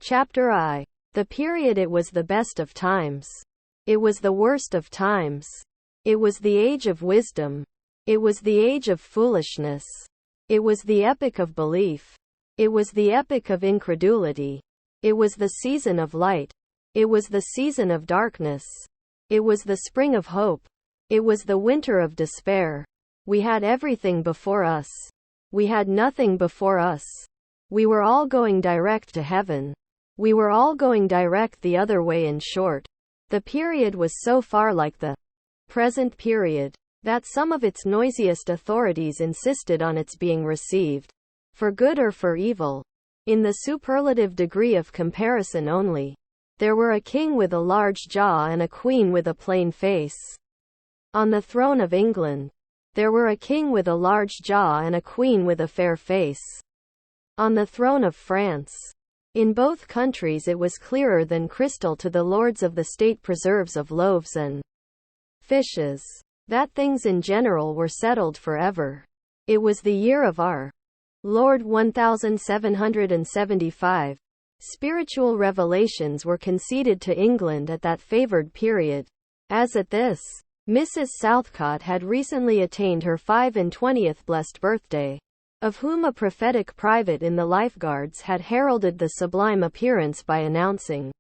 Chapter I. The period. It was the best of times. It was the worst of times. It was the age of wisdom. It was the age of foolishness. It was the epoch of belief. It was the epoch of incredulity. It was the season of light. It was the season of darkness. It was the spring of hope. It was the winter of despair. We had everything before us. We had nothing before us. We were all going direct to heaven. We were all going direct the other way. In short, the period was so far like the present period that some of its noisiest authorities insisted on its being received, for good or for evil, in the superlative degree of comparison only. There were a king with a large jaw and a queen with a plain face. On the throne of England, there were a king with a large jaw and a queen with a fair face. On the throne of France, in both countries it was clearer than crystal to the lords of the state preserves of loaves and fishes, that things in general were settled forever. It was the year of our Lord 1775. Spiritual revelations were conceded to England at that favored period. As at this, Mrs. Southcott had recently attained her 25th blessed birthday, of whom a prophetic private in the Life Guards had heralded the sublime appearance by announcing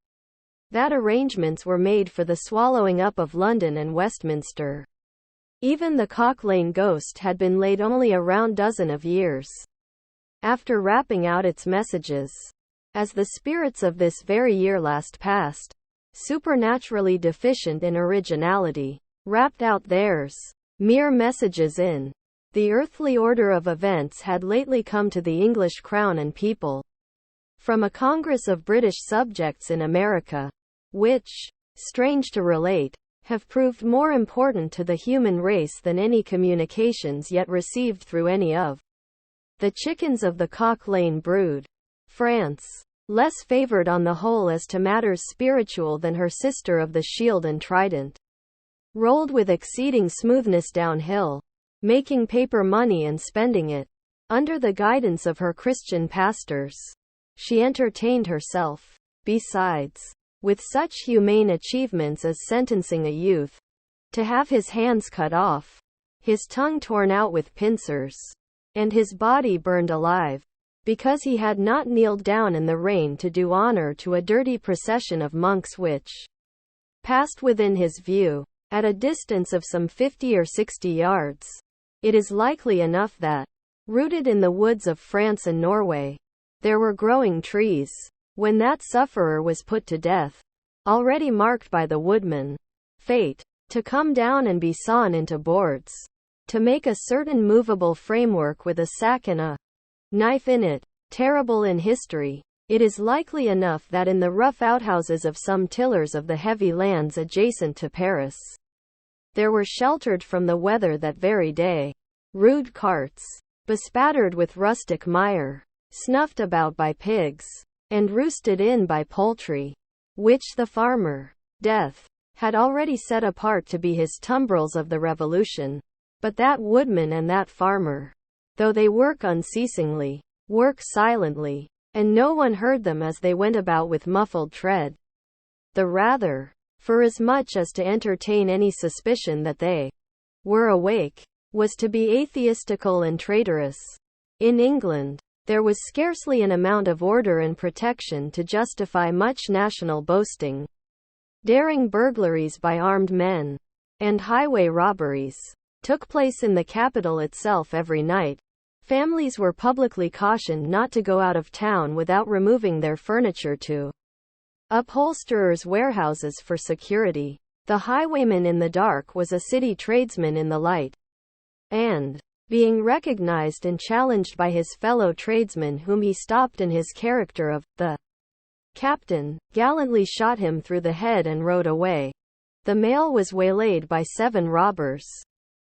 that arrangements were made for the swallowing up of London and Westminster. Even the Cock Lane ghost had been laid only a round dozen of years after rapping out its messages. As the spirits of this very year last past, supernaturally deficient in originality, rapped out theirs, mere messages in the earthly order of events had lately come to the English crown and people from a Congress of British subjects in America, which, strange to relate, have proved more important to the human race than any communications yet received through any of the chickens of the Cock Lane brood. France, less favored on the whole as to matters spiritual than her sister of the Shield and Trident, rolled with exceeding smoothness downhill, making paper money and spending it. Under the guidance of her Christian pastors, she entertained herself, besides, with such humane achievements as sentencing a youth to have his hands cut off, his tongue torn out with pincers, and his body burned alive, because he had not kneeled down in the rain to do honor to a dirty procession of monks which passed within his view, at a distance of some 50 or 60 yards. It is likely enough that, rooted in the woods of France and Norway, there were growing trees, when that sufferer was put to death, already marked by the woodman, fate, to come down and be sawn into boards, to make a certain movable framework with a sack and a knife in it, terrible in history. It is likely enough that in the rough outhouses of some tillers of the heavy lands adjacent to Paris, there were sheltered from the weather that very day rude carts, bespattered with rustic mire, snuffed about by pigs, and roosted in by poultry, which the farmer, Death, had already set apart to be his tumbrils of the Revolution. But that woodman and that farmer, though they work unceasingly, work silently, and no one heard them as they went about with muffled tread, the rather, forasmuch as to entertain any suspicion that they were awake, was to be atheistical and traitorous. In England, there was scarcely an amount of order and protection to justify much national boasting. Daring burglaries by armed men, and highway robberies, took place in the capital itself every night. Families were publicly cautioned not to go out of town without removing their furniture to upholsterers' warehouses for security. The highwayman in the dark was a city tradesman in the light, and, being recognized and challenged by his fellow tradesmen whom he stopped in his character of the captain, gallantly shot him through the head and rode away. The mail was waylaid by 7 robbers,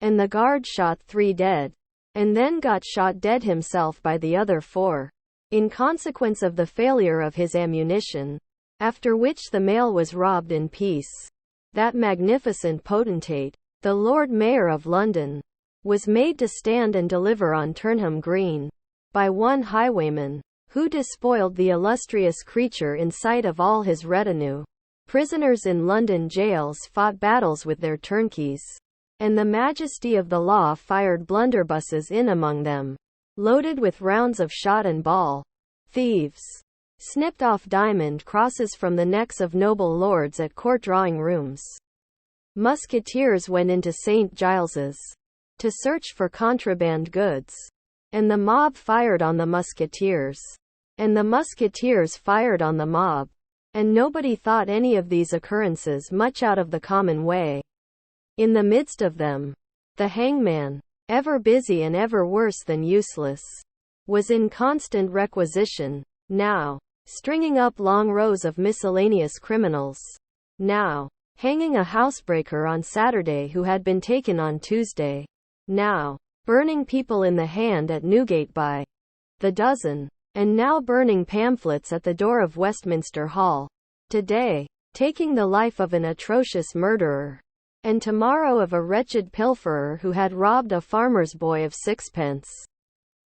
and the guard shot 3 dead, and then got shot dead himself by the other 4, in consequence of the failure of his ammunition, after which the mail was robbed in peace. That magnificent potentate, the Lord Mayor of London, was made to stand and deliver on Turnham Green, by one highwayman, who despoiled the illustrious creature in sight of all his retinue. Prisoners in London jails fought battles with their turnkeys, and the majesty of the law fired blunderbusses in among them, loaded with rounds of shot and ball. Thieves snipped off diamond crosses from the necks of noble lords at court drawing rooms. Musketeers went into St. Giles's to search for contraband goods, and the mob fired on the musketeers, and the musketeers fired on the mob, and nobody thought any of these occurrences much out of the common way. In the midst of them, the hangman, ever busy and ever worse than useless, was in constant requisition, now stringing up long rows of miscellaneous criminals, now hanging a housebreaker on Saturday who had been taken on Tuesday, now burning people in the hand at Newgate by the dozen, and now burning pamphlets at the door of Westminster Hall. Today, taking the life of an atrocious murderer, and tomorrow of a wretched pilferer who had robbed a farmer's boy of sixpence.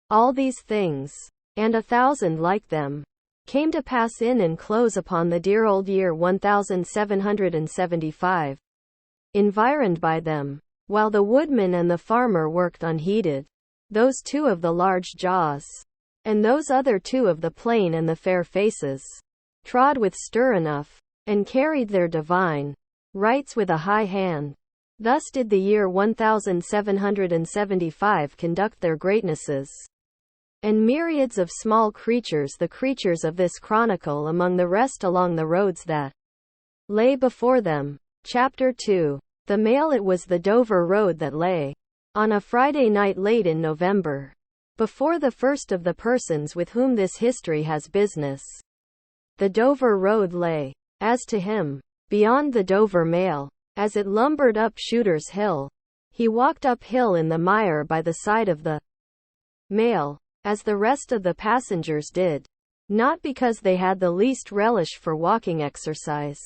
All these things, and 1,000 like them, came to pass in and close upon the dear old year 1775. Environed by them, while the woodman and the farmer worked unheeded, those two of the large jaws, and those other two of the plain and the fair faces, trod with stir enough, and carried their divine rights with a high hand. Thus did the year 1775 conduct their greatnesses. And myriads of small creatures, the creatures of this chronicle, among the rest along the roads that lay before them. Chapter 2. The Mail. It was the Dover Road that lay, on a Friday night late in November, before the first of the persons with whom this history has business. The Dover Road lay, as to him, beyond the Dover Mail. As it lumbered up Shooter's Hill, he walked uphill in the mire by the side of the Mail, as the rest of the passengers did, not because they had the least relish for walking exercise,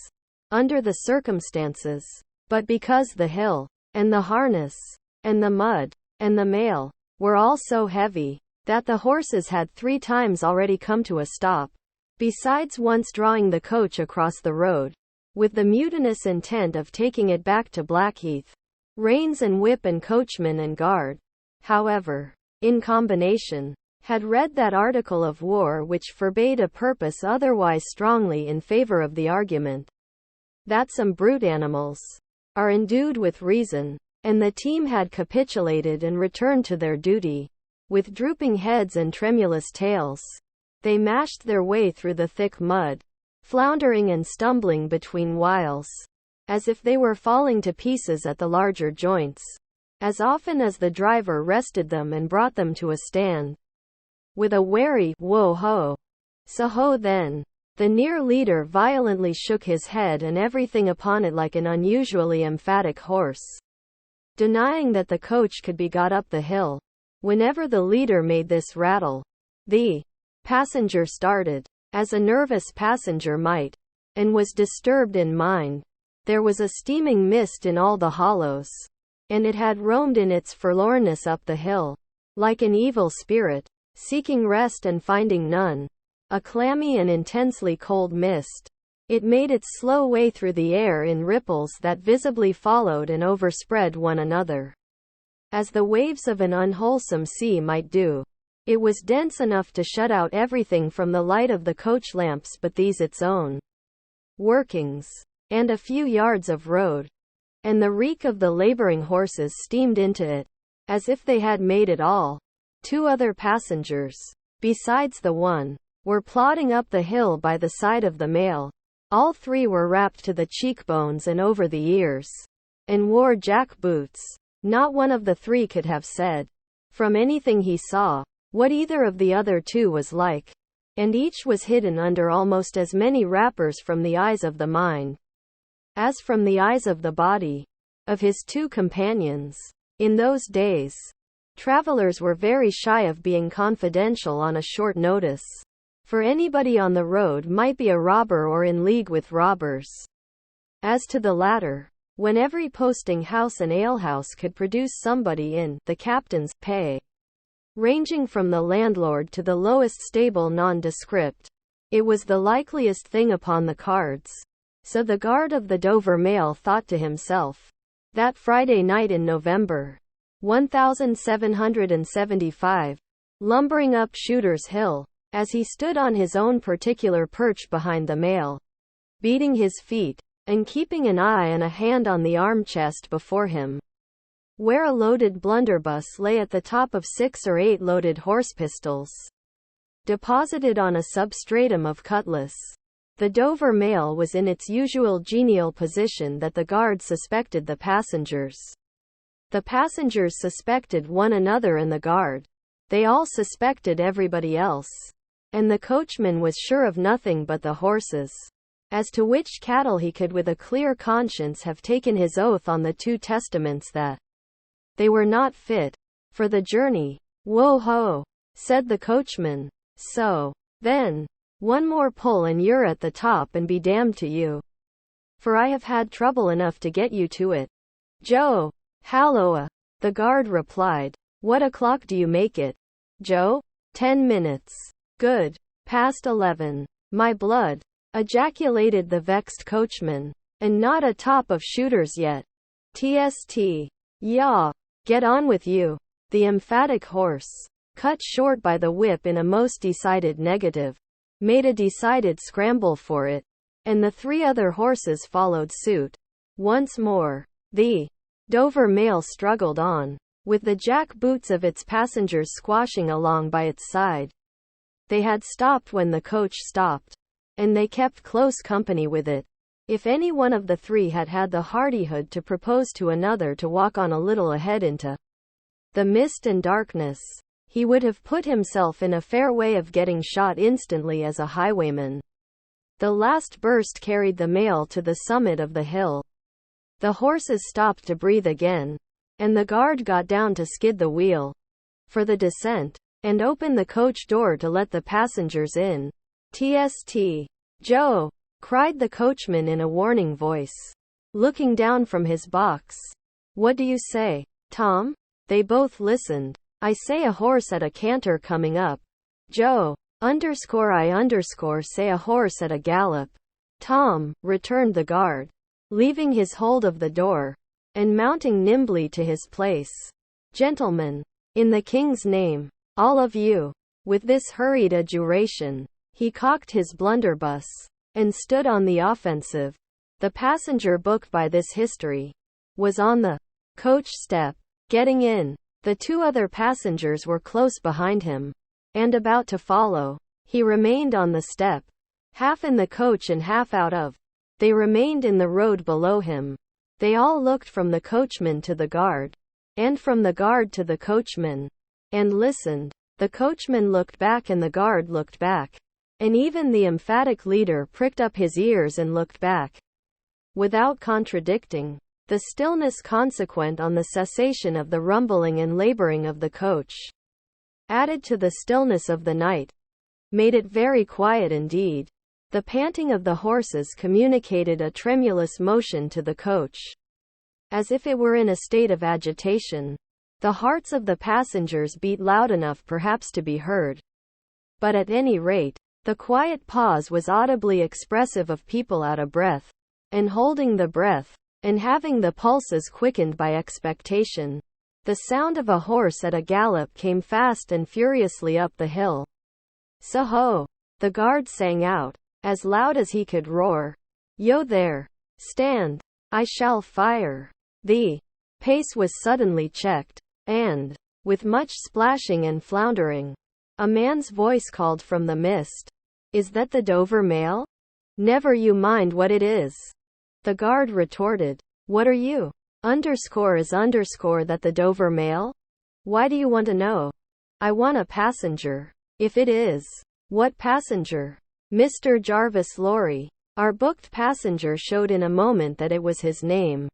under the circumstances, but because the hill, and the harness, and the mud, and the mail, were all so heavy, that the horses had 3 times already come to a stop, besides once drawing the coach across the road, with the mutinous intent of taking it back to Blackheath. Reins and whip and coachman and guard, however, in combination, had read that article of war which forbade a purpose otherwise strongly in favor of the argument that some brute animals are endued with reason, and the team had capitulated and returned to their duty. With drooping heads and tremulous tails, they mashed their way through the thick mud, floundering and stumbling between whiles, as if they were falling to pieces at the larger joints, as often as the driver rested them and brought them to a stand. With a wary, "Whoa-ho! So-ho then!" the near leader violently shook his head and everything upon it like an unusually emphatic horse, denying that the coach could be got up the hill. Whenever the leader made this rattle, the passenger started, as a nervous passenger might, and was disturbed in mind. There was a steaming mist in all the hollows, and it had roamed in its forlornness up the hill, like an evil spirit, seeking rest and finding none. A clammy and intensely cold mist. It made its slow way through the air in ripples that visibly followed and overspread one another, as the waves of an unwholesome sea might do. It was dense enough to shut out everything from the light of the coach lamps but these its own workings, and a few yards of road, and the reek of the laboring horses steamed into it, as if they had made it all. 2 other passengers, besides the one, were plodding up the hill by the side of the mail. All 3 were wrapped to the cheekbones and over the ears, and wore jack boots. Not one of the 3 could have said, from anything he saw, what either of the other 2 was like, and each was hidden under almost as many wrappers from the eyes of the mind as from the eyes of the body of his 2 companions. In those days, travelers were very shy of being confidential on a short notice, for anybody on the road might be a robber or in league with robbers. As to the latter, when every posting house and alehouse could produce somebody in the captain's pay, ranging from the landlord to the lowest stable nondescript. It was the likeliest thing upon the cards. So the guard of the Dover Mail thought to himself. That Friday night in November 1775, lumbering up Shooter's Hill, as he stood on his own particular perch behind the mail, beating his feet, and keeping an eye and a hand on the arm chest before him, where a loaded blunderbuss lay at the top of 6 or 8 loaded horse pistols, deposited on a substratum of cutlass. The Dover Mail was in its usual genial position that the guard suspected the passengers. The passengers suspected one another and the guard. They all suspected everybody else. And the coachman was sure of nothing but the horses, as to which cattle he could with a clear conscience have taken his oath on the 2 testaments that they were not fit for the journey. "Whoa ho," said the coachman. "So, then, one more pull and you're at the top, and be damned to you, for I have had trouble enough to get you to it." "Joe, halloa," the guard replied. "What o'clock do you make it, Joe?" 10 minutes. "Good. Past 11. My blood," ejaculated the vexed coachman. "And not a top of Shooters yet. Tst. Yaw. Get on with you." The emphatic horse, cut short by the whip in a most decided negative, made a decided scramble for it, and the 3 other horses followed suit. Once more, the Dover Mail struggled on, with the jack boots of its passengers squashing along by its side. They had stopped when the coach stopped, and they kept close company with it. If any one of the 3 had had the hardihood to propose to another to walk on a little ahead into the mist and darkness, he would have put himself in a fair way of getting shot instantly as a highwayman. The last burst carried the mail to the summit of the hill. The horses stopped to breathe again, and the guard got down to skid the wheel for the descent, and open the coach door to let the passengers in. "Tst. Joe," cried the coachman in a warning voice, looking down from his box. "What do you say, Tom?" They both listened. "I say a horse at a canter coming up, Joe. I say a horse at a gallop, Tom," returned the guard, leaving his hold of the door, and mounting nimbly to his place. "Gentlemen, in the King's name, all of you." With this hurried adjuration, he cocked his blunderbuss, and stood on the offensive. The passenger book by this history was on the coach step, getting in. The 2 other passengers were close behind him, and about to follow. He remained on the step, half in the coach and half out of. They remained in the road below him. They all looked from the coachman to the guard, and from the guard to the coachman, and listened. The coachman looked back and the guard looked back, and even the emphatic leader pricked up his ears and looked back, without contradicting. The stillness consequent on the cessation of the rumbling and laboring of the coach, added to the stillness of the night, made it very quiet indeed. The panting of the horses communicated a tremulous motion to the coach, as if it were in a state of agitation. The hearts of the passengers beat loud enough perhaps to be heard, but at any rate, the quiet pause was audibly expressive of people out of breath, and holding the breath, and having the pulses quickened by expectation. The sound of a horse at a gallop came fast and furiously up the hill. "So-ho!" the guard sang out, as loud as he could roar. "Yo there! Stand! I shall fire!" The pace was suddenly checked, and, with much splashing and floundering, a man's voice called from the mist, "Is that the Dover Mail?" "Never you mind what it is," the guard retorted. "What are you? Is that the Dover Mail? Why do you want to know?" "I want a passenger, if it is." "What passenger?" "Mr. Jarvis Lorry." Our booked passenger showed in a moment that it was his name.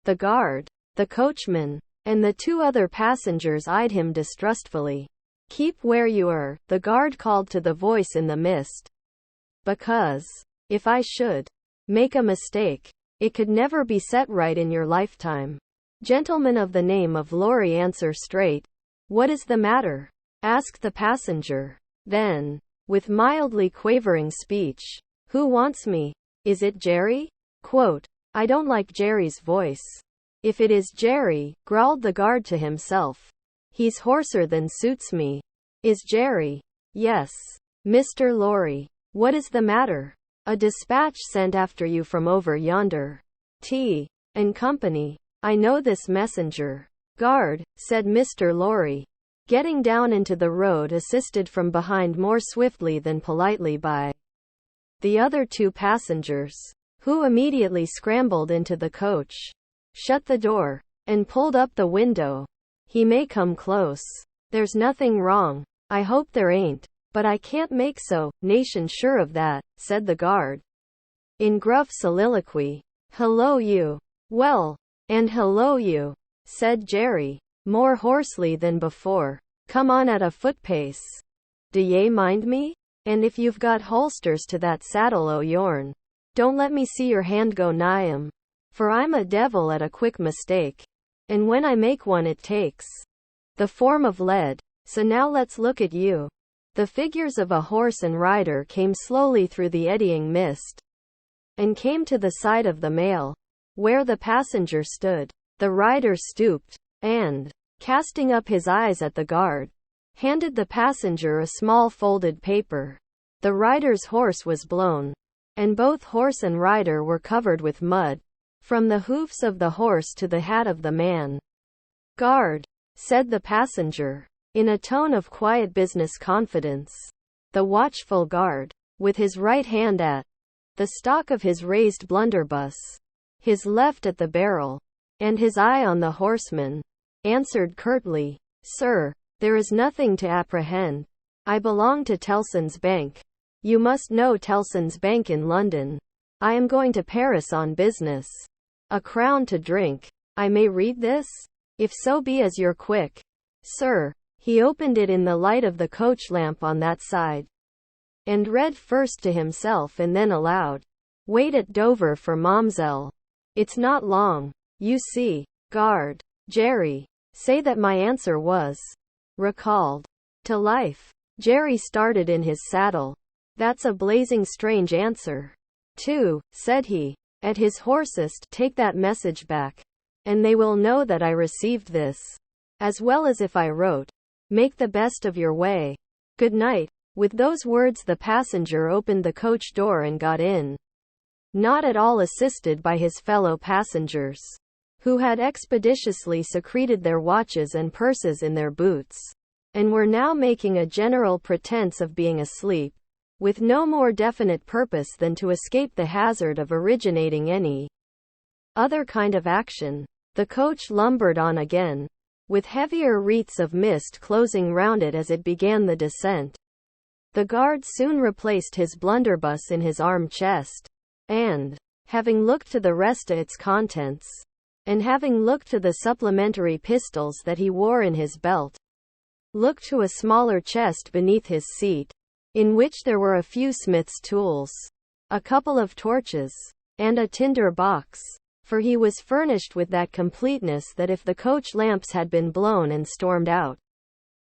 The guard, the coachman, and the 2 other passengers eyed him distrustfully. "Keep where you are," the guard called to the voice in the mist. "Because, if I should make a mistake, it could never be set right in your lifetime. Gentlemen of the name of Lorry, answer straight. What is the matter? Asked the passenger. Then, with mildly quavering speech, who wants me? Is it Jerry? Quote, I don't like Jerry's voice. If it is Jerry, growled the guard to himself. He's hoarser than suits me. Is Jerry? Yes. Mr. Lorry. What is the matter? A dispatch sent after you from over yonder. T. and Company. I know this messenger. Guard, said Mr. Lorry, getting down into the road, assisted from behind more swiftly than politely by the other two passengers, who immediately scrambled into the coach, shut the door, and pulled up the window. He may come close. There's nothing wrong. I hope there ain't. But I can't make so, nation sure of that, said the guard, in gruff soliloquy. Hello you. Well, and hello you, said Jerry, more hoarsely than before. Come on at a foot pace. Do ye mind me? And if you've got holsters to that saddle o' yourn, don't let me see your hand go nigh 'em, for I'm a devil at a quick mistake, and when I make one it takes the form of lead. So now let's look at you. The figures of a horse and rider came slowly through the eddying mist, and came to the side of the mail, where the passenger stood. The rider stooped, and, casting up his eyes at the guard, handed the passenger a small folded paper. The rider's horse was blown, and both horse and rider were covered with mud, from the hoofs of the horse to the hat of the man. Guard, said the passenger, in a tone of quiet business confidence. The watchful guard, with his right hand at the stock of his raised blunderbuss, his left at the barrel, and his eye on the horseman, answered curtly, Sir, there is nothing to apprehend. I belong to Tellson's Bank. You must know Tellson's Bank in London. I am going to Paris on business. A crown to drink. I may read this? If so be as you're quick. Sir, he opened it in the light of the coach lamp on that side, and read first to himself and then aloud. Wait at Dover for Momselle. It's not long. You see. Guard. Jerry. Say that my answer was recalled to life. Jerry started in his saddle. That's a blazing strange answer. Too, said he, at his hoarsest. Take that message back, and they will know that I received this, as well as if I wrote. Make the best of your way. Good night. With those words the passenger opened the coach door and got in, not at all assisted by his fellow passengers, who had expeditiously secreted their watches and purses in their boots, and were now making a general pretense of being asleep, with no more definite purpose than to escape the hazard of originating any other kind of action. The coach lumbered on again, with heavier wreaths of mist closing round it as it began the descent. The guard soon replaced his blunderbuss in his arm-chest, and, having looked to the rest of its contents, and having looked to the supplementary pistols that he wore in his belt, looked to a smaller chest beneath his seat, in which there were a few smith's tools, a couple of torches, and a tinder box. For he was furnished with that completeness that if the coach lamps had been blown and stormed out,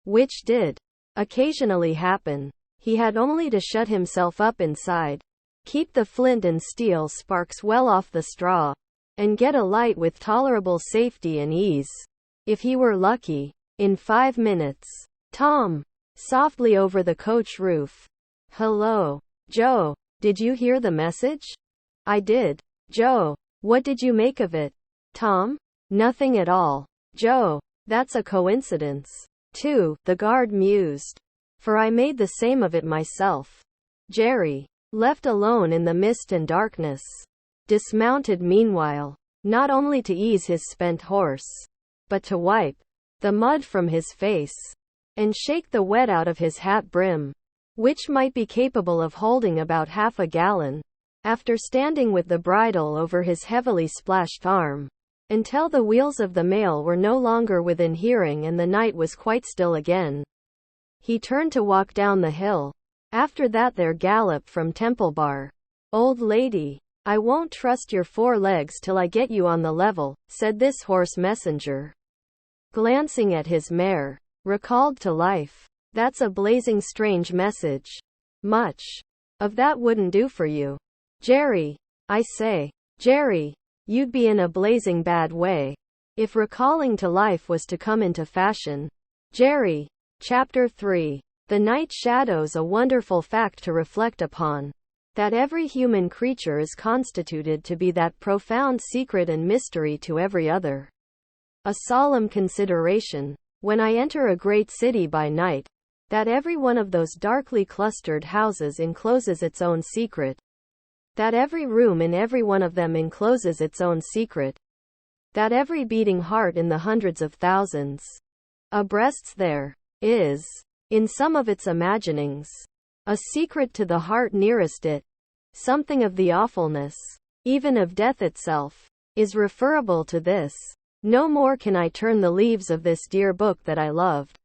which did occasionally happen, he had only to shut himself up inside, keep the flint and steel sparks well off the straw, and get a light with tolerable safety and ease, if he were lucky, in 5 minutes. Tom, softly over the coach roof. Hello, Joe, did you hear the message? I did. Joe, what did you make of it? Tom? Nothing at all. Joe, that's a coincidence. Too, the guard mused. For I made the same of it myself. Jerry, left alone in the mist and darkness, dismounted meanwhile, not only to ease his spent horse, but to wipe the mud from his face, and shake the wet out of his hat brim, which might be capable of holding about half a gallon. After standing with the bridle over his heavily splashed arm, until the wheels of the mail were no longer within hearing and the night was quite still again, he turned to walk down the hill. After that there galloped from Temple Bar. Old lady, I won't trust your 4 legs till I get you on the level, said this horse messenger, glancing at his mare. recalled to life. That's a blazing strange message. Much of that wouldn't do for you. Jerry. I say, Jerry, you'd be in a blazing bad way if recalling to life was to come into fashion. Jerry. Chapter 3. The night shadows, a wonderful fact to reflect upon. That every human creature is constituted to be that profound secret and mystery to every other. A solemn consideration, when I enter a great city by night, that every one of those darkly clustered houses encloses its own secret. That every room in every one of them encloses its own secret. That every beating heart in the hundreds of thousands abreasts there is, in some of its imaginings, a secret to the heart nearest it. Something of the awfulness, even of death itself, is referable to this. No more can I turn the leaves of this dear book that I loved,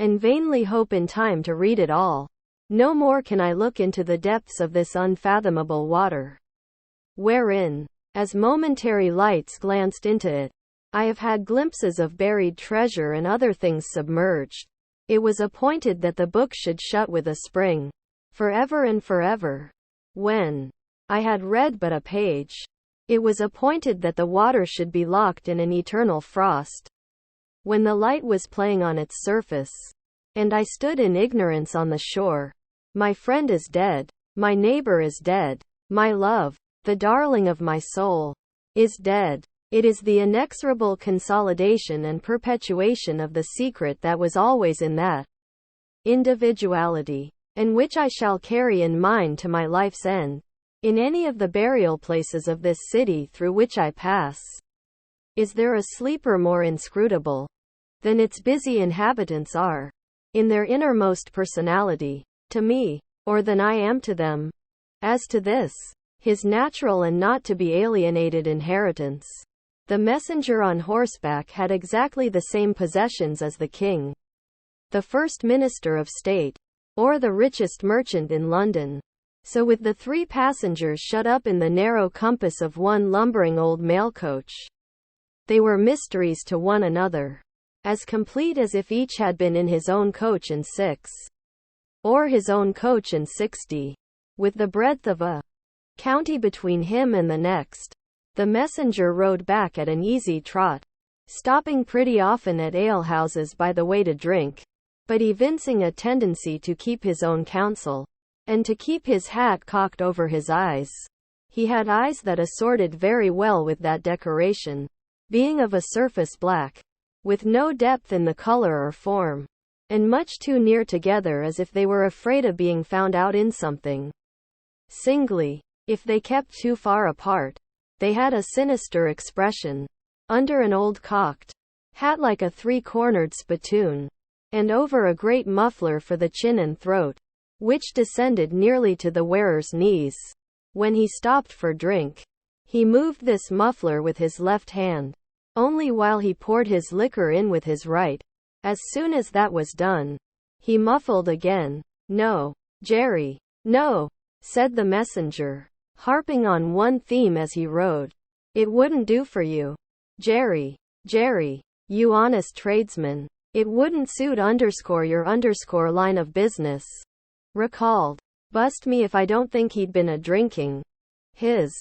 and vainly hope in time to read it all. No more can I look into the depths of this unfathomable water, wherein, as momentary lights glanced into it, I have had glimpses of buried treasure and other things submerged. It was appointed that the book should shut with a spring, forever and forever. When I had read but a page, it was appointed that the water should be locked in an eternal frost. When the light was playing on its surface, and I stood in ignorance on the shore, my friend is dead, my neighbor is dead, my love, the darling of my soul, is dead. It is the inexorable consolidation and perpetuation of the secret that was always in that individuality, and which I shall carry in mind to my life's end, in any of the burial places of this city through which I pass. Is there a sleeper more inscrutable than its busy inhabitants are, in their innermost personality, to me, or than I am to them? As to this, his natural and not to be alienated inheritance, the messenger on horseback had exactly the same possessions as the king, the first minister of state, or the richest merchant in London. So with the 3 passengers shut up in the narrow compass of one lumbering old mail coach, they were mysteries to one another, as complete as if each had been in his own coach and 6, or his own coach and 60, with the breadth of a county between him and the next. The messenger rode back at an easy trot, stopping pretty often at alehouses by the way to drink, but evincing a tendency to keep his own counsel, and to keep his hat cocked over his eyes. He had eyes that assorted very well with that decoration, being of a surface black, with no depth in the color or form, and much too near together as if they were afraid of being found out in something singly. If they kept too far apart, they had a sinister expression. Under an old cocked hat like a 3-cornered spittoon, and over a great muffler for the chin and throat, which descended nearly to the wearer's knees. When he stopped for drink, he moved this muffler with his left hand, only while he poured his liquor in with his right. As soon as that was done, he muffled again. "No, Jerry, no," said the messenger, harping on one theme as he rode. "It wouldn't do for you, Jerry, you honest tradesman. It wouldn't suit your line of business." Recalled. Bust me if I don't think he'd been a drinking. His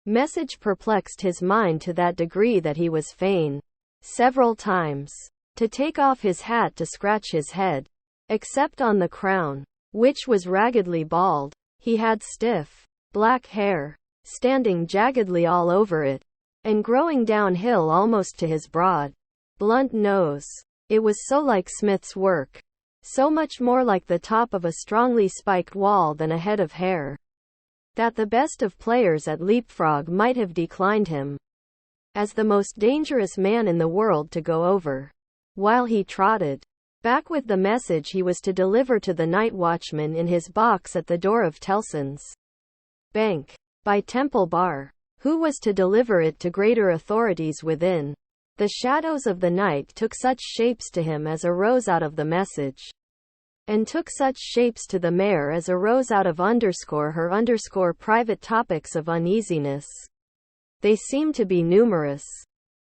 message perplexed his mind to that degree that he was fain, several times, to take off his hat to scratch his head, except on the crown, which was raggedly bald. He had stiff, black hair, standing jaggedly all over it, and growing downhill almost to his broad, blunt nose. It was so like Smith's work, so much more like the top of a strongly spiked wall than a head of hair, that the best of players at leapfrog might have declined him as the most dangerous man in the world to go over. While he trotted back with the message he was to deliver to the night watchman in his box at the door of Tellson's Bank, by Temple Bar, who was to deliver it to greater authorities within, the shadows of the night took such shapes to him as arose out of the message, and took such shapes to the mare as arose out of her private topics of uneasiness. They seemed to be numerous,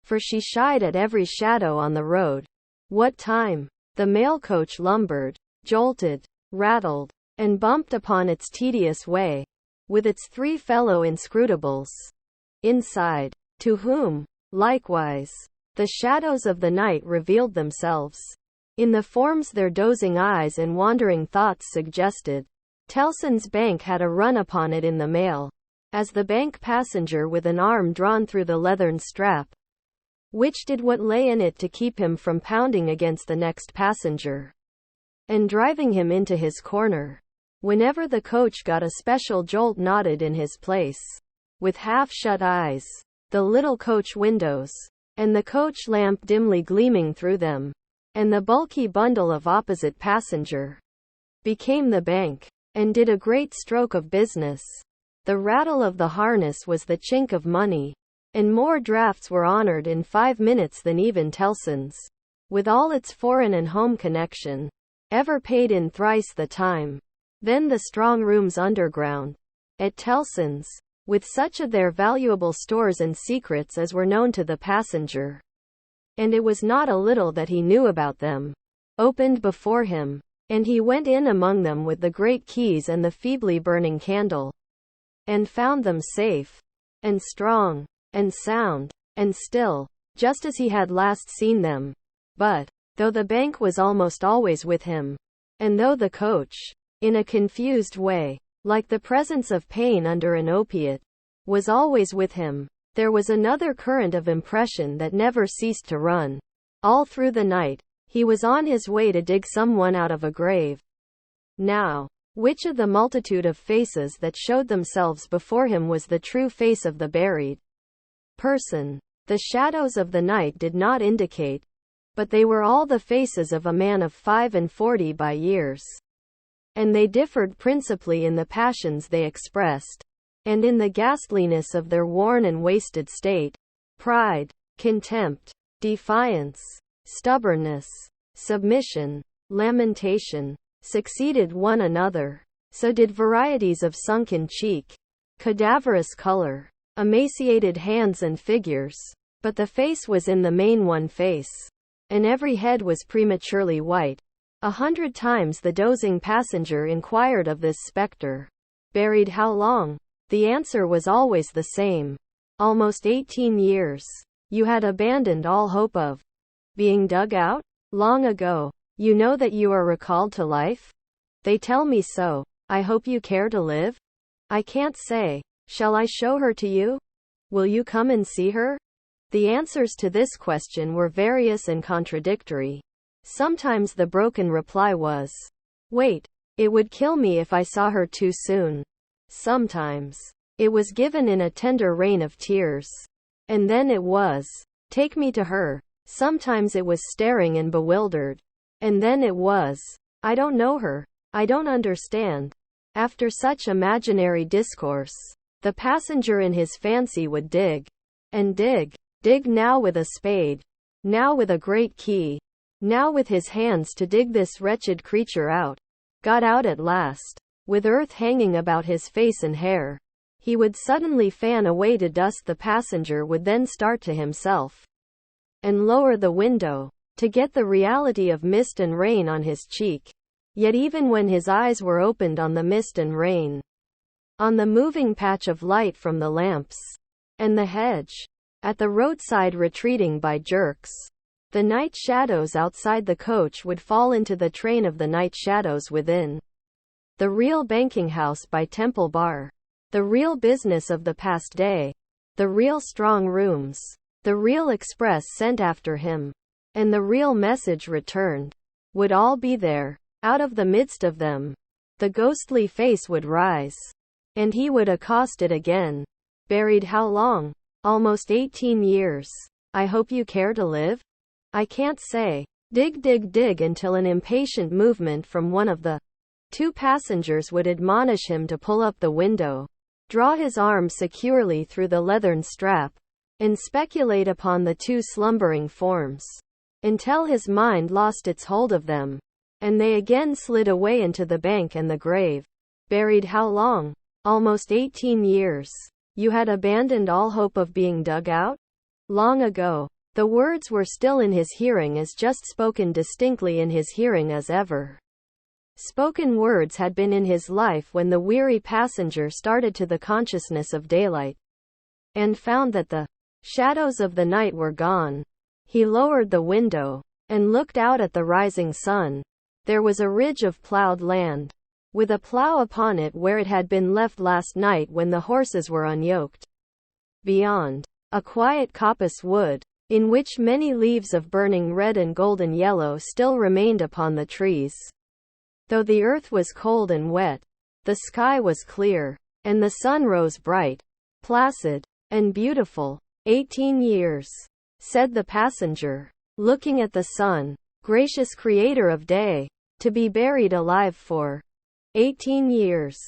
for she shied at every shadow on the road. What time The mail coach lumbered, jolted, rattled, and bumped upon its tedious way, with its three fellow inscrutables inside, to whom, likewise, the shadows of the night revealed themselves, in the forms their dozing eyes and wandering thoughts suggested. Tellson's bank had a run upon it in the mail, as the bank passenger with an arm drawn through the leathern strap, which did what lay in it to keep him from pounding against the next passenger, and driving him into his corner. Whenever the coach got a special jolt, nodded in his place, with half-shut eyes, the little coach windows, and the coach lamp dimly gleaming through them, and the bulky bundle of opposite passenger, became the bank, and did a great stroke of business. The rattle of the harness was the chink of money, and more drafts were honored in 5 minutes than even Tellson's, with all its foreign and home connection, ever paid in thrice the time. Then the strong rooms underground, at Tellson's, with such of their valuable stores and secrets as were known to the passenger, and it was not a little that he knew about them, opened before him, and he went in among them with the great keys and the feebly burning candle, and found them safe, and strong, and sound, and still, just as he had last seen them. But, though the bank was almost always with him, and though the coach, in a confused way, like the presence of pain under an opiate, was always with him, there was another current of impression that never ceased to run. All through the night, he was on his way to dig someone out of a grave. Now, which of the multitude of faces that showed themselves before him was the true face of the buried person? The shadows of the night did not indicate, but they were all the faces of a man of 45 by years, and they differed principally in the passions they expressed, and in the ghastliness of their worn and wasted state. Pride, contempt, defiance, stubbornness, submission, lamentation, succeeded one another. So did varieties of sunken cheek, cadaverous color, emaciated hands and figures. But the face was in the main one face, and every head was prematurely white. 100 times the dozing passenger inquired of this spectre, "Buried how long?" The answer was always the same. "Almost 18 years. You had abandoned all hope of being dug out? Long ago. You know that you are recalled to life?" "They tell me so. I hope you care to live?" "I can't say. Shall I show her to you? Will you come and see her?" The answers to this question were various and contradictory. Sometimes the broken reply was, "Wait. It would kill me if I saw her too soon." Sometimes it was given in a tender rain of tears. And then it was, "Take me to her." Sometimes it was staring and bewildered. And then it was, "I don't know her. I don't understand." After such imaginary discourse, the passenger in his fancy would dig, and dig, dig now with a spade, now with a great key, now with his hands to dig this wretched creature out. Got out at last, with earth hanging about his face and hair. He would suddenly fan away to dust. The passenger would then start to himself, and lower the window, to get the reality of mist and rain on his cheek. Yet even when his eyes were opened on the mist and rain, on the moving patch of light from the lamps, and the hedge at the roadside retreating by jerks, the night shadows outside the coach would fall into the train of the night shadows within. The real banking house by Temple Bar, the real business of the past day, the real strong rooms, the real express sent after him, and the real message returned, would all be there. Out of the midst of them, the ghostly face would rise, and he would accost it again. "Buried how long?" "Almost 18 years. I hope you care to live?" "I can't say." Dig, dig, dig until an impatient movement from one of the 2 passengers would admonish him to pull up the window, draw his arm securely through the leathern strap, and speculate upon the 2 slumbering forms, until his mind lost its hold of them, and they again slid away into the bank and the grave. "Buried how long?" "Almost 18 years. You had abandoned all hope of being dug out?" "Long ago." The words were still in his hearing, as just spoken distinctly in his hearing as ever. Spoken words had been in his life when the weary passenger started to the consciousness of daylight, and found that the shadows of the night were gone. He lowered the window, and looked out at the rising sun. There was a ridge of plowed land, with a plow upon it where it had been left last night when the horses were unyoked. Beyond, a quiet coppice wood, in which many leaves of burning red and golden yellow still remained upon the trees. Though the earth was cold and wet, the sky was clear, and the sun rose bright, placid, and beautiful. 18 years, said the passenger, looking at the sun. Gracious Creator of day, to be buried alive for 18 years.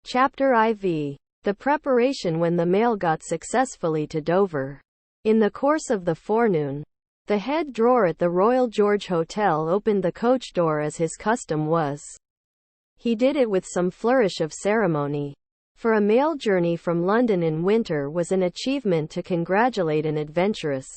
Chapter IV. The preparation when the mail got successfully to Dover. In the course of the forenoon, the head drawer at the Royal George Hotel opened the coach door as his custom was. He did it with some flourish of ceremony, for a mail journey from London in winter was an achievement to congratulate an adventurous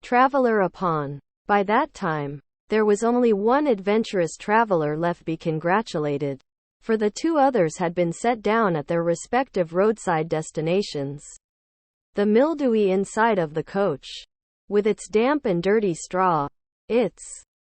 traveler upon. By that time, there was only one adventurous traveler left to be congratulated, for the two others had been set down at their respective roadside destinations. The mildewy inside of the coach, with its damp and dirty straw, its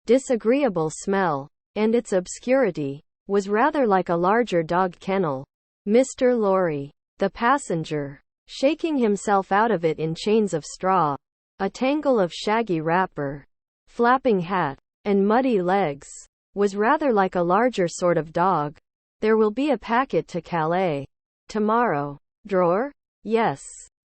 disagreeable smell, and its obscurity, was rather like a larger dog kennel. Mr. Lorry, the passenger, shaking himself out of it in chains of straw, a tangle of shaggy wrapper, flapping hat, and muddy legs, was rather like a larger sort of dog. There will be a packet to Calais tomorrow. Drawer? Yes,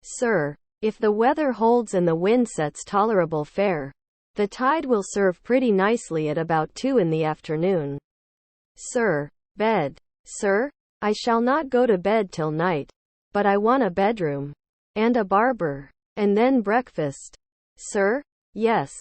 sir. If the weather holds and the wind sets tolerable fair, the tide will serve pretty nicely at about 2 in the afternoon. Sir. Bed. Sir? I shall not go to bed till night, but I want a bedroom, and a barber, and then breakfast. Sir? Yes,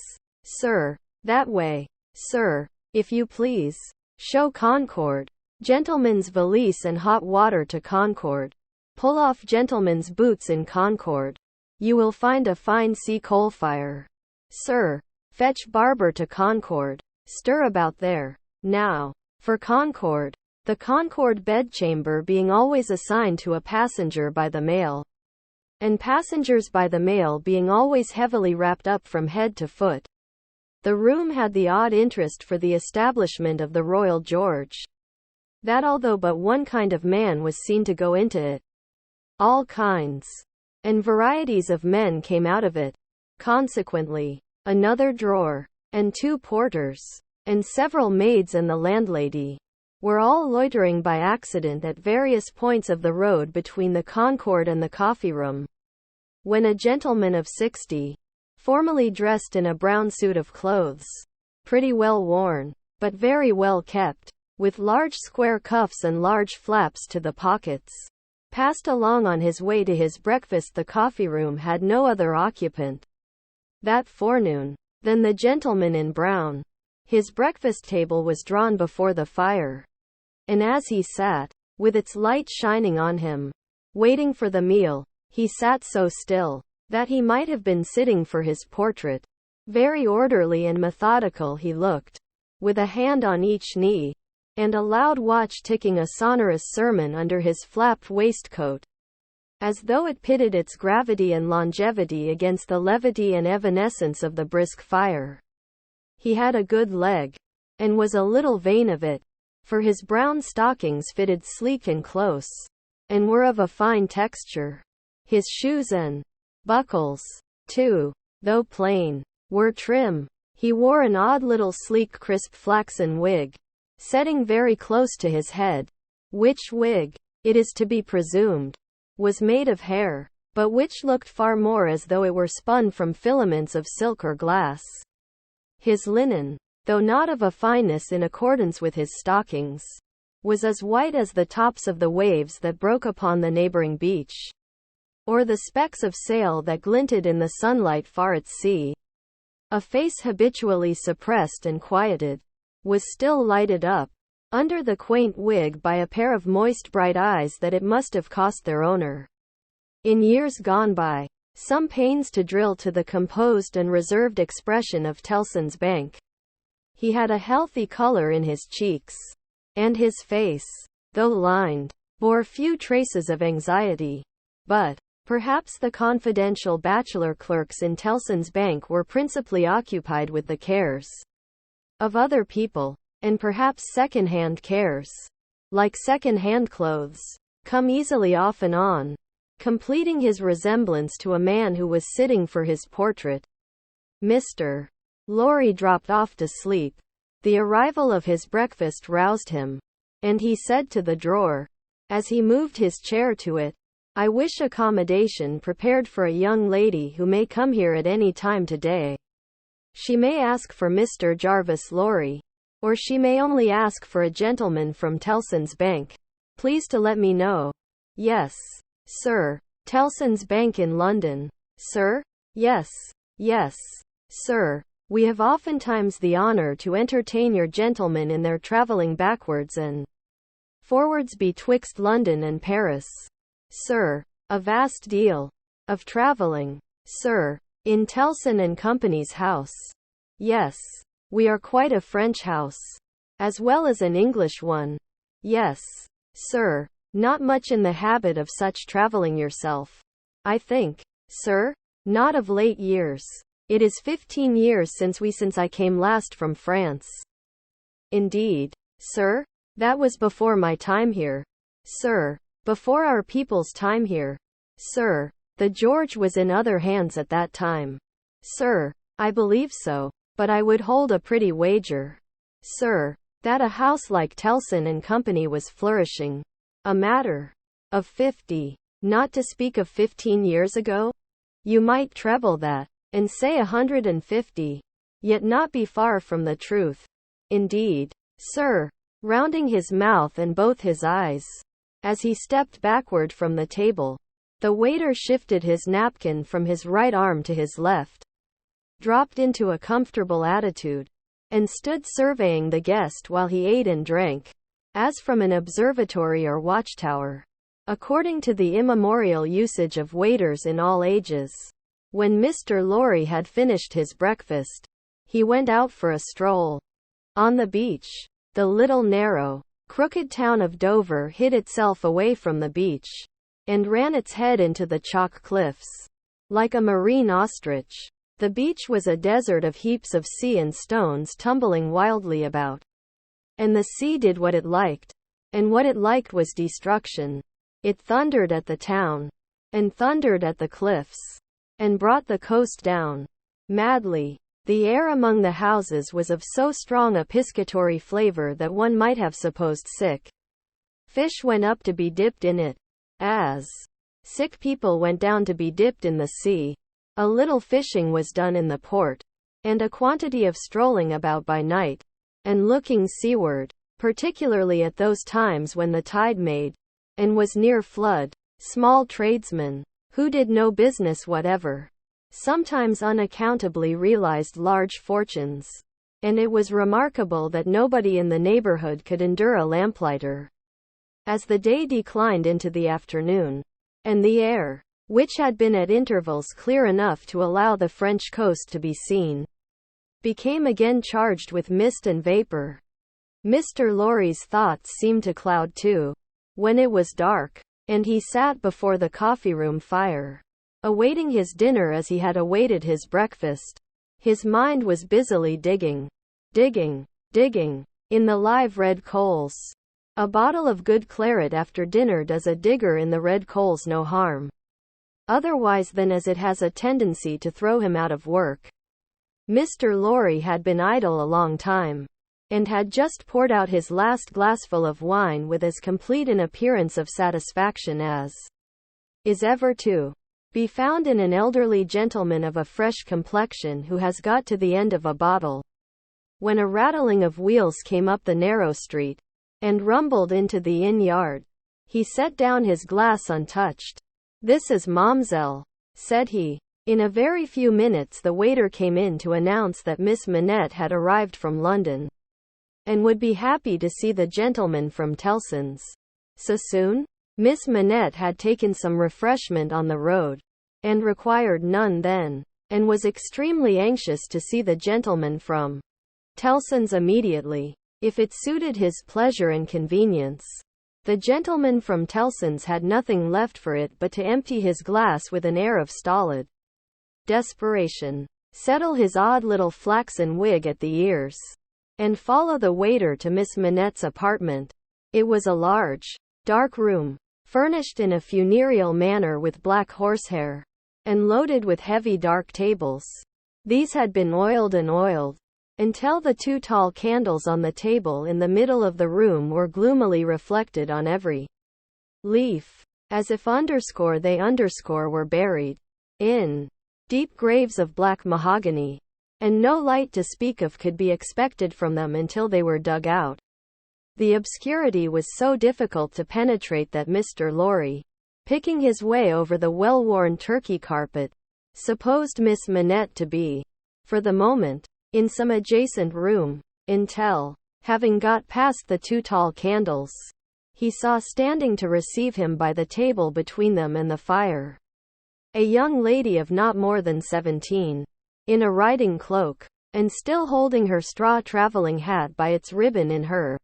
sir. That way, sir, if you please. Show Concord. Gentleman's valise and hot water to Concord. Pull off gentleman's boots in Concord. You will find a fine sea coal fire. Sir, fetch barber to Concord. Stir about there. Now, for Concord. The Concord bedchamber being always assigned to a passenger by the mail, and passengers by the mail being always heavily wrapped up from head to foot. The room had the odd interest for the establishment of the Royal George, that although but one kind of man was seen to go into it, all kinds and varieties of men came out of it. Consequently, another drawer, and 2 porters, and several maids and the landlady, were all loitering by accident at various points of the road between the Concord and the coffee room, when a gentleman of 60, formally dressed in a brown suit of clothes, pretty well worn, but very well kept, with large square cuffs and large flaps to the pockets, passed along on his way to his breakfast. The coffee room had no other occupant that forenoon than the gentleman in brown. His breakfast table was drawn before the fire, and as he sat, with its light shining on him, waiting for the meal, he sat so still that he might have been sitting for his portrait. Very orderly and methodical he looked, with a hand on each knee, and a loud watch ticking a sonorous sermon under his flapped waistcoat, as though it pitted its gravity and longevity against the levity and evanescence of the brisk fire. He had a good leg, and was a little vain of it, for his brown stockings fitted sleek and close, and were of a fine texture. His shoes and buckles, too, though plain, were trim. He wore an odd little sleek crisp flaxen wig, setting very close to his head, which wig, it is to be presumed, was made of hair, but which looked far more as though it were spun from filaments of silk or glass. His linen, though not of a fineness in accordance with his stockings, was as white as the tops of the waves that broke upon the neighboring beach, or the specks of sail that glinted in the sunlight far at sea. A face habitually suppressed and quieted was still lighted up, under the quaint wig, by a pair of moist bright eyes that it must have cost their owner, in years gone by, some pains to drill to the composed and reserved expression of Tellson's Bank. He had a healthy color in his cheeks, and his face, though lined, bore few traces of anxiety. But perhaps the confidential bachelor clerks in Tellson's Bank were principally occupied with the cares of other people, and perhaps second-hand cares, like second-hand clothes, come easily off and on, completing his resemblance to a man who was sitting for his portrait. Mr. Lorry dropped off to sleep. The arrival of his breakfast roused him, and he said to the drawer, as he moved his chair to it, "I wish accommodation prepared for a young lady who may come here at any time today. She may ask for Mr. Jarvis Lorry, or she may only ask for a gentleman from Tellson's Bank. Please to let me know." "Yes, sir. Tellson's Bank in London, sir?" "Yes, yes, sir. We have oftentimes the honor to entertain your gentlemen in their travelling backwards and forwards betwixt London and Paris, sir. A vast deal of travelling, sir, in Tellson and Company's house." "Yes. We are quite a French house, as well as an English one." "Yes, sir. Not much in the habit of such travelling yourself, I think, sir?" "Not of late years. It is 15 years since I came last from France." "Indeed, sir? That was before my time here, sir. Before our people's time here, sir. The George was in other hands at that time, sir." "I believe so, but I would hold a pretty wager, sir, that a house like Tellson and Company was flourishing a matter of 50, not to speak of 15 years ago. You might treble that, and say 150, yet not be far from the truth." "Indeed, sir," rounding his mouth and both his eyes, as he stepped backward from the table. The waiter shifted his napkin from his right arm to his left, dropped into a comfortable attitude, and stood surveying the guest while he ate and drank, as from an observatory or watchtower, according to the immemorial usage of waiters in all ages. When Mr. Lorry had finished his breakfast, he went out for a stroll on the beach. The little narrow, crooked town of Dover hid itself away from the beach, and ran its head into the chalk cliffs, like a marine ostrich. The beach was a desert of heaps of sea and stones tumbling wildly about. And the sea did what it liked, and what it liked was destruction. It thundered at the town, and thundered at the cliffs, and brought the coast down madly. The air among the houses was of so strong a piscatory flavor that one might have supposed sick fish went up to be dipped in it, as sick people went down to be dipped in the sea. A little fishing was done in the port, and a quantity of strolling about by night, and looking seaward, particularly at those times when the tide made, and was near flood. Small tradesmen, who did no business whatever, sometimes unaccountably realized large fortunes, and it was remarkable that nobody in the neighborhood could endure a lamplighter. As the day declined into the afternoon, and the air, which had been at intervals clear enough to allow the French coast to be seen, became again charged with mist and vapor, Mr. Lorry's thoughts seemed to cloud too, when it was dark, and he sat before the coffee-room fire, awaiting his dinner as he had awaited his breakfast. His mind was busily digging in the live red coals. A bottle of good claret after dinner does a digger in the red coals no harm, otherwise than as it has a tendency to throw him out of work. Mr. Lorry had been idle a long time, and had just poured out his last glassful of wine with as complete an appearance of satisfaction as is ever to be found in an elderly gentleman of a fresh complexion who has got to the end of a bottle, when a rattling of wheels came up the narrow street, and rumbled into the inn yard. He set down his glass untouched. "This is Momzell," said he. In a very few minutes the waiter came in to announce that Miss Manette had arrived from London, and would be happy to see the gentleman from Tellson's. So soon? Miss Manette had taken some refreshment on the road, and required none then, and was extremely anxious to see the gentleman from Tellson's immediately, if it suited his pleasure and convenience. The gentleman from Tellson's had nothing left for it but to empty his glass with an air of stolid desperation, settle his odd little flaxen wig at the ears, and follow the waiter to Miss Manette's apartment. It was a large, dark room, furnished in a funereal manner with black horsehair, and loaded with heavy dark tables. These had been oiled and oiled, until the two tall candles on the table in the middle of the room were gloomily reflected on every leaf, as if they were buried in deep graves of black mahogany, and no light to speak of could be expected from them until they were dug out. The obscurity was so difficult to penetrate that Mr. Lorry, picking his way over the well-worn Turkey carpet, supposed Miss Manette to be, for the moment, in some adjacent room, until, having got past the two tall candles, he saw standing to receive him by the table between them and the fire a young lady of not more than 17, in a riding cloak, and still holding her straw traveling hat by its ribbon in her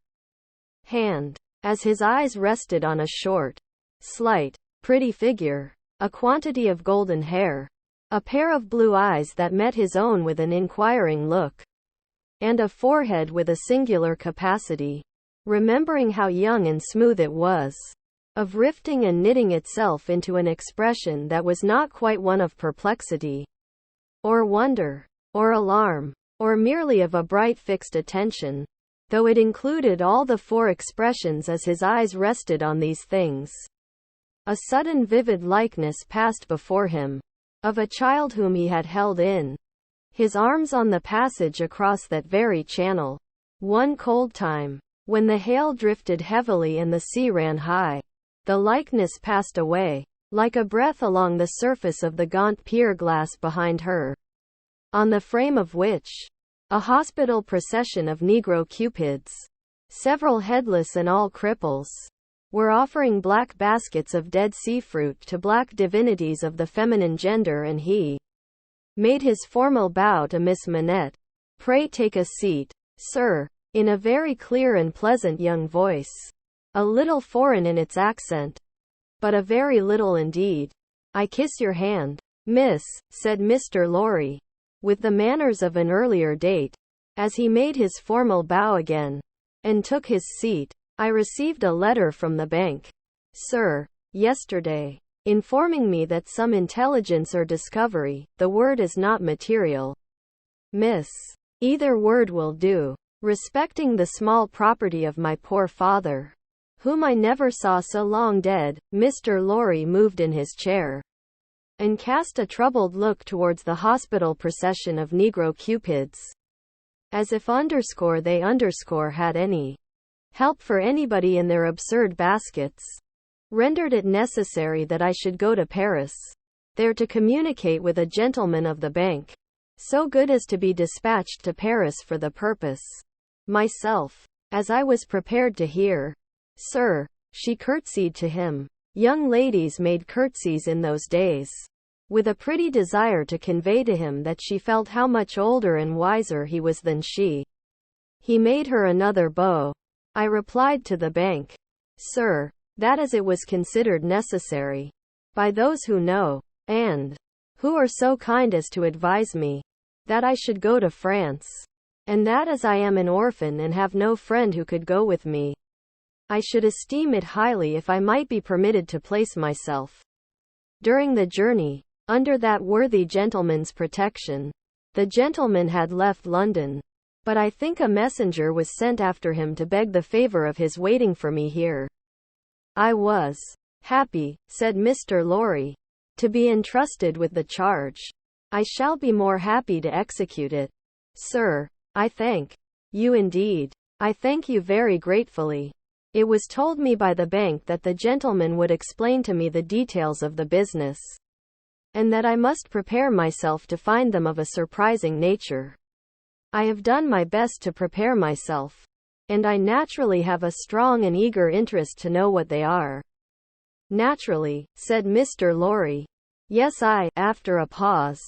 hand, as his eyes rested on a short, slight, pretty figure, a quantity of golden hair, a pair of blue eyes that met his own with an inquiring look, and a forehead with a singular capacity, remembering how young and smooth it was, of rifting and knitting itself into an expression that was not quite one of perplexity, or wonder, or alarm, or merely of a bright fixed attention, though it included all the four expressions as his eyes rested on these things. A sudden vivid likeness passed before him, of a child whom he had held in his arms on the passage across that very channel, one cold time, when the hail drifted heavily and the sea ran high. The likeness passed away, like a breath along the surface of the gaunt pier glass behind her, on the frame of which a hospital procession of Negro Cupids, several headless and all cripples, were offering black baskets of dead sea fruit to black divinities of the feminine gender, and he made his formal bow to Miss Manette. "Pray take a seat, sir," in a very clear and pleasant young voice, a little foreign in its accent, but a very little indeed. "I kiss your hand, miss," said Mr. Lorry, with the manners of an earlier date, as he made his formal bow again, and took his seat. "I received a letter from the bank, sir, yesterday, informing me that some intelligence or discovery, the word is not material, miss, either word will do, respecting the small property of my poor father, whom I never saw so long dead." Mr. Lorry moved in his chair, and cast a troubled look towards the hospital procession of Negro Cupids, as if they had any help for anybody in their absurd baskets, rendered it necessary that I should go to Paris, there to communicate with a gentleman of the bank, so good as to be dispatched to Paris for the purpose. Myself, as I was prepared to hear, sir, she curtsied to him. Young ladies made curtsies in those days, with a pretty desire to convey to him that she felt how much older and wiser he was than she. He made her another bow. I replied to the bank, sir, that as it was considered necessary, by those who know, and who are so kind as to advise me, that I should go to France, and that as I am an orphan and have no friend who could go with me, I should esteem it highly if I might be permitted to place myself, during the journey, under that worthy gentleman's protection. The gentleman had left London, but I think a messenger was sent after him to beg the favor of his waiting for me here. I was happy, said Mr. Lorry, to be entrusted with the charge. I shall be more happy to execute it. Sir, I thank you indeed. I thank you very gratefully. It was told me by the bank that the gentleman would explain to me the details of the business, and that I must prepare myself to find them of a surprising nature. I have done my best to prepare myself, and I naturally have a strong and eager interest to know what they are. Naturally, said Mr. Lorry. Yes, after a pause.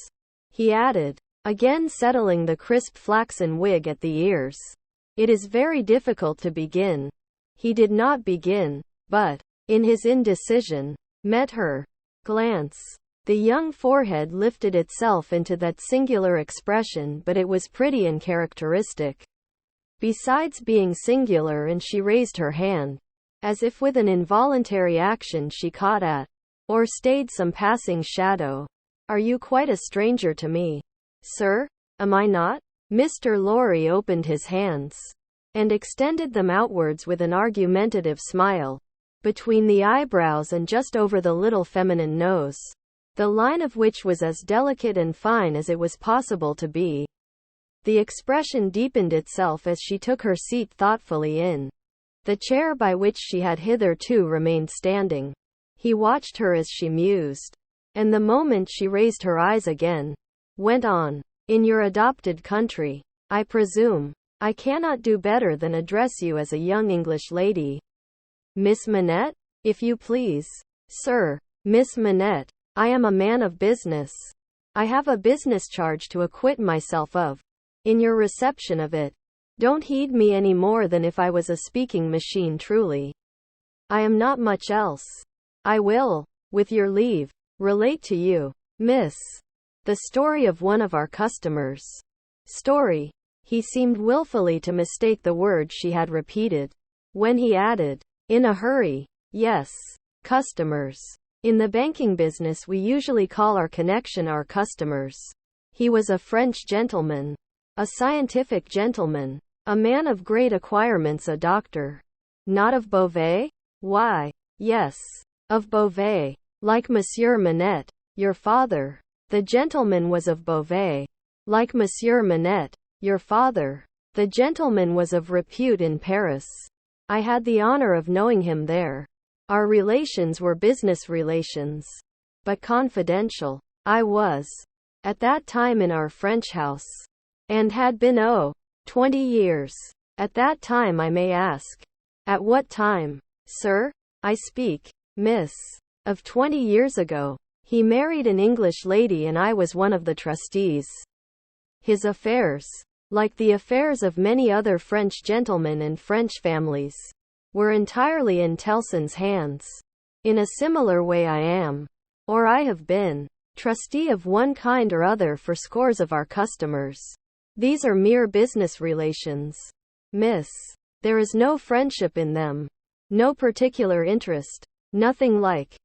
He added, again settling the crisp flaxen wig at the ears. It is very difficult to begin. He did not begin, but, in his indecision, met her glance. The young forehead lifted itself into that singular expression, but it was pretty and characteristic. Besides being singular, and she raised her hand, as if with an involuntary action she caught at, or stayed some passing shadow. Are you quite a stranger to me, sir? Am I not? Mr. Lorry opened his hands, and extended them outwards with an argumentative smile, between the eyebrows and just over the little feminine nose, the line of which was as delicate and fine as it was possible to be. The expression deepened itself as she took her seat thoughtfully in the chair by which she had hitherto remained standing. He watched her as she mused, and the moment she raised her eyes again, went on, in your adopted country, I presume, I cannot do better than address you as a young English lady. Miss Manette, if you please. Sir, Miss Manette, I am a man of business. I have a business charge to acquit myself of. In your reception of it, don't heed me any more than if I was a speaking machine truly. I am not much else. I will, with your leave, relate to you, miss, the story of one of our customers. Story. He seemed wilfully to mistake the word she had repeated, when he added, in a hurry, yes, customers. In the banking business we usually call our connection our customers. He was a French gentleman. A scientific gentleman. A man of great acquirements, a doctor. Not of Beauvais? Why, yes, of Beauvais. Like Monsieur Manette, your father. The gentleman was of Beauvais. Like Monsieur Manette, your father. The gentleman was of repute in Paris. I had the honor of knowing him there. Our relations were business relations, but confidential. I was, at that time, in our French house, and had been 20 years. At that time, I may ask. At what time, sir? I speak, miss, of 20 years ago. He married an English lady and I was one of the trustees. His affairs, like the affairs of many other French gentlemen and French families, were entirely in Tellson's hands. In a similar way I am, or I have been, trustee of one kind or other for scores of our customers. These are mere business relations, miss. There is no friendship in them, no particular interest, nothing like